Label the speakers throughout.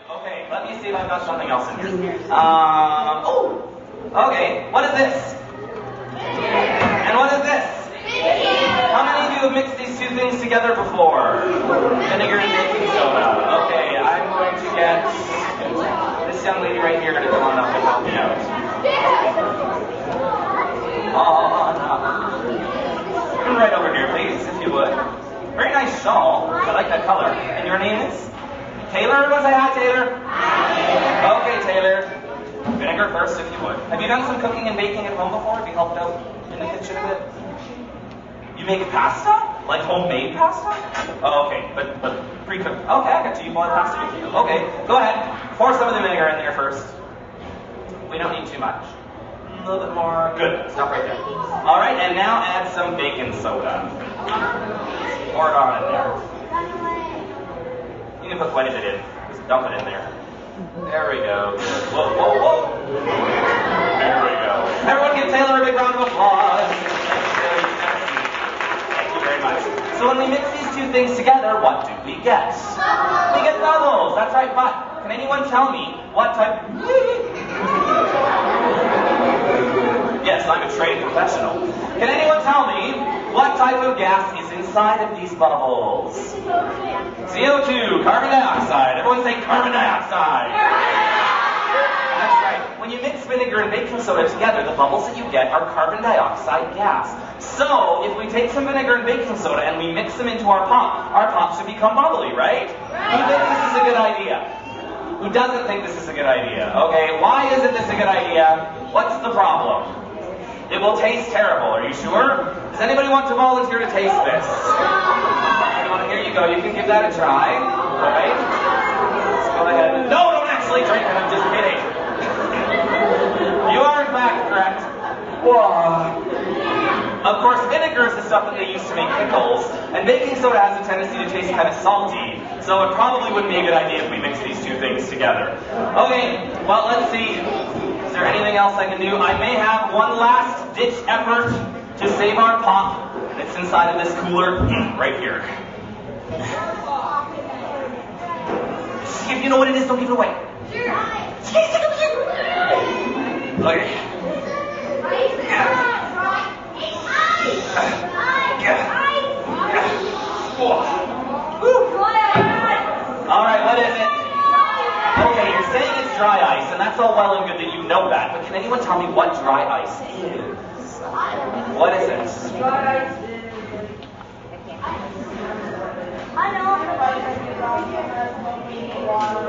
Speaker 1: Okay, let me see if I've got something else in here. Oh, okay. What is this? And what is this? How many of you have mixed these two things together before? Vinegar and baking soda. Okay, I'm going to get this young lady right here to come on up and help me out. Come right over here, please, if you would. Very nice shawl. I like that color. And your name is? Taylor? Everyone say hi, Taylor. Hi. Okay, Taylor. Vinegar first, if you would. Have you done some cooking and baking at home before? Have you helped out in the kitchen a bit? You make pasta? Like homemade pasta? Oh, okay, but pre-cooked. Okay, I got you. You bought pasta with you. Okay, go ahead. Pour some of the vinegar in there first. We don't need too much. A little bit more. Good. Stop right there. All right, and now add some baking soda. Pour it on in there. You can put quite a bit in. Just dump it in there. There we go. Whoa, whoa, whoa. There we go. Everyone give Taylor a big round of applause. Thank you very much. So when we mix these two things together, what do we get? We get bubbles. That's right, but can anyone tell me what type... Yes, I'm a trained professional. Can anyone tell me what type of gas is inside of these bubbles? CO2, carbon dioxide. Everyone say carbon dioxide. That's right. When you mix vinegar and baking soda together, the bubbles that you get are carbon dioxide gas. So, if we take some vinegar and baking soda and we mix them into our pop should become bubbly, right? Who thinks this is a good idea? Who doesn't think this is a good idea? Okay, why isn't this a good idea? What's the problem? It will taste terrible, are you sure? Does anybody want to volunteer to taste this? Here you go, you can give that a try. Alright? Let's go ahead. No, don't actually drink it, I'm just kidding. You are in fact correct. Whoa. Of course, vinegar is the stuff that they use to make pickles, and baking soda has a tendency to taste kind of salty, so it probably wouldn't be a good idea if we mix these two things together. Okay, well, let's see. Is there anything else I can do? I may have one last ditch effort to save our pop. It's inside of this cooler right here. If you know what it is, don't give it away. Okay. Alright, what is it? Okay, you're saying it's dry ice, and that's all well and good that you know that, but can anyone tell me what dry ice is? What is it?
Speaker 2: Dry ice is...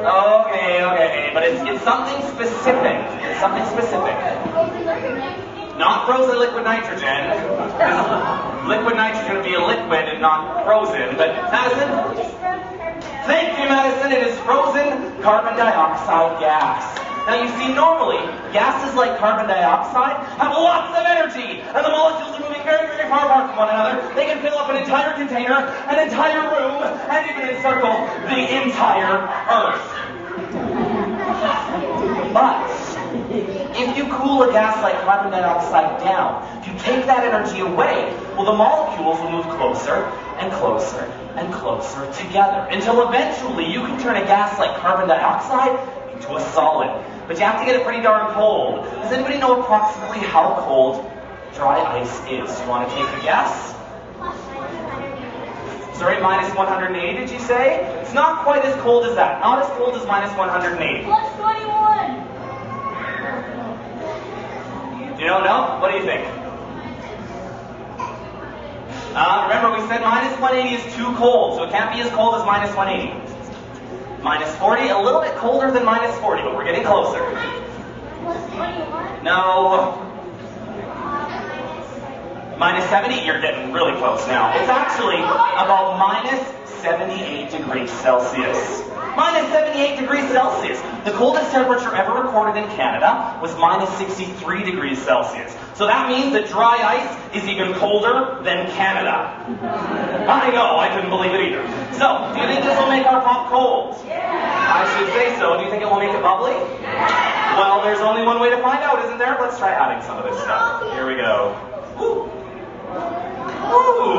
Speaker 1: Okay, but it's something specific. It's something specific. Not frozen liquid nitrogen. Liquid nitrogen would be a liquid and not frozen, but Madison? Thank you, Madison. It is frozen carbon dioxide gas. Now you see, normally, gases like carbon dioxide have lots of energy, and the molecules are moving very, very far apart from one another. They can fill up an entire container, an entire room, and even encircle the entire Earth. But if you cool a gas like carbon dioxide down, if you take that energy away, well, the molecules will move closer and closer and closer together, until eventually you can turn a gas like carbon dioxide into a solid. But you have to get it pretty darn cold. Does anybody know approximately how cold dry ice is? Do you want to take a guess? Sorry, minus 180, did you say? It's not quite as cold as that. Not as cold as minus 180.
Speaker 2: Plus 21.
Speaker 1: You don't know? What do you think? Remember, we said minus 180 is too cold, so it can't be as cold as minus 180. Minus 40, a little bit colder than minus 40, but we're getting closer.
Speaker 2: Plus 21?
Speaker 1: No. Minus 70, you're getting really close now. It's actually about minus 78 degrees Celsius. Minus 78 degrees Celsius. The coldest temperature ever recorded in Canada was minus 63 degrees Celsius. So that means that dry ice is even colder than Canada. I know, I couldn't believe it either. So, do you think this will make our pop cold? I should say so. Do you think it will make it bubbly? Well, there's only one way to find out, isn't there? Let's try adding some of this stuff. Here we go. Ooh,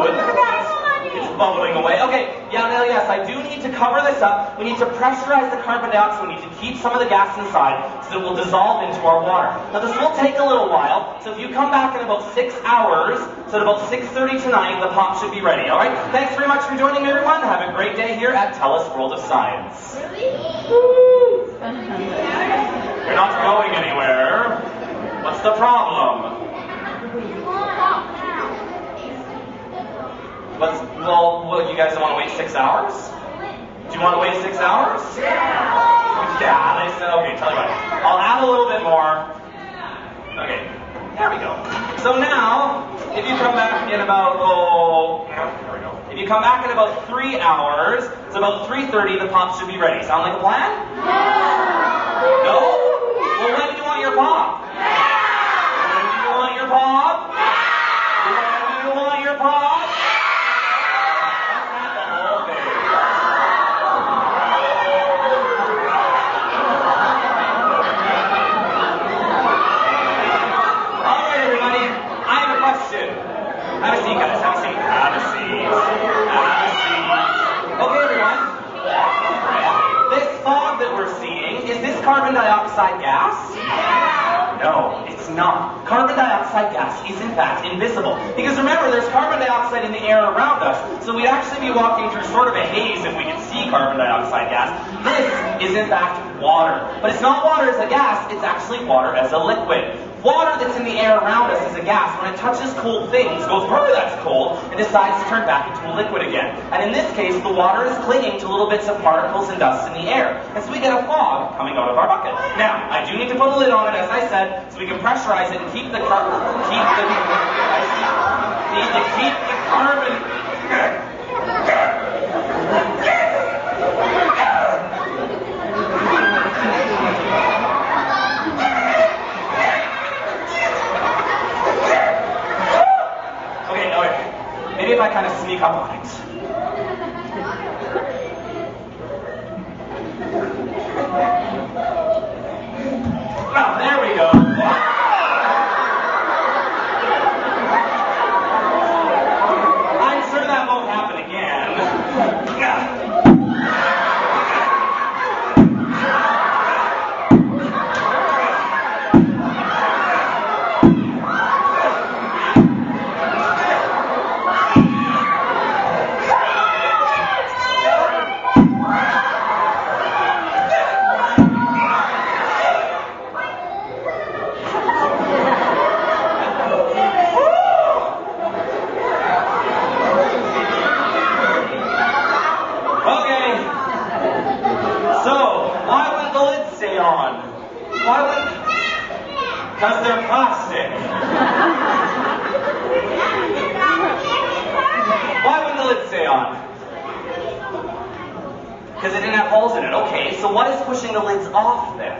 Speaker 1: look at that. It's bubbling away. Okay, yeah, now yes, I do need to cover this up. We need to pressurize the carbon dioxide. We need to keep some of the gas inside so that it will dissolve into our water. Now this will take a little while, so if you come back in about 6 hours, so at about 6:30 tonight, the pop should be ready, alright? Thanks very much for joining me, everyone. Have a great day here at Telus World of Science. You're not going anywhere. What's the problem? Well, you guys don't want to wait 6 hours? Do you want to wait 6 hours? Yeah, they said, okay, tell you what. I'll add a little bit more. Okay, there we go. So now, if you come back in about, there we go. If you come back in about 3 hours, it's about 3:30, the pop should be ready. Sound like a plan? No? Well, when do you want your pop? When do you want your pop? When do you want your pop? Have a seat, guys. Have a seat. Have a seat. Have a seat. Okay, everyone. This fog that we're seeing, is this carbon dioxide gas? No, it's not. Carbon dioxide gas is in fact invisible. Because remember, there's carbon dioxide in the air around us, so we'd actually be walking through sort of a haze if we could see carbon dioxide gas. This is in fact water. But it's not water as a gas, it's actually water as a liquid. Water that's in the air around us is a gas. When it touches cold things, goes, "Brr, that's cold," and decides to turn back into a liquid again. And in this case, the water is clinging to little bits of particles and dust in the air. And so we get a fog coming out of our bucket. Now, I do need to put a lid on it, as I said, so we can pressurize it and keep the carbon. Maybe if I kind of sneak up on it. Well, there we go. I'm sure that won't happen again. Because they're plastic. Why wouldn't the lid stay on? Because it didn't have holes in it. Okay, so what is pushing the lids off then?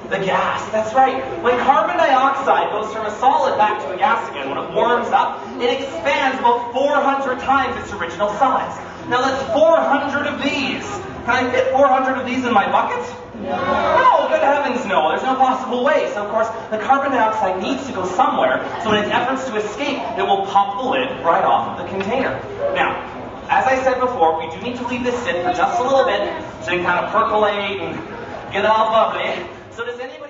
Speaker 1: The gas, that's right. When carbon dioxide goes from a solid back to a gas again, when it warms up, it expands about 400 times its original size. Now that's 400 of these. Can I fit 400 of these in my bucket? No, good heavens no. There's no possible way. So of course, the carbon dioxide needs to go somewhere, so in its efforts to escape, it will pop the lid right off of the container. Now, as I said before, we do need to leave this sit for just a little bit, so it can kind of percolate and get all bubbly. So does anybody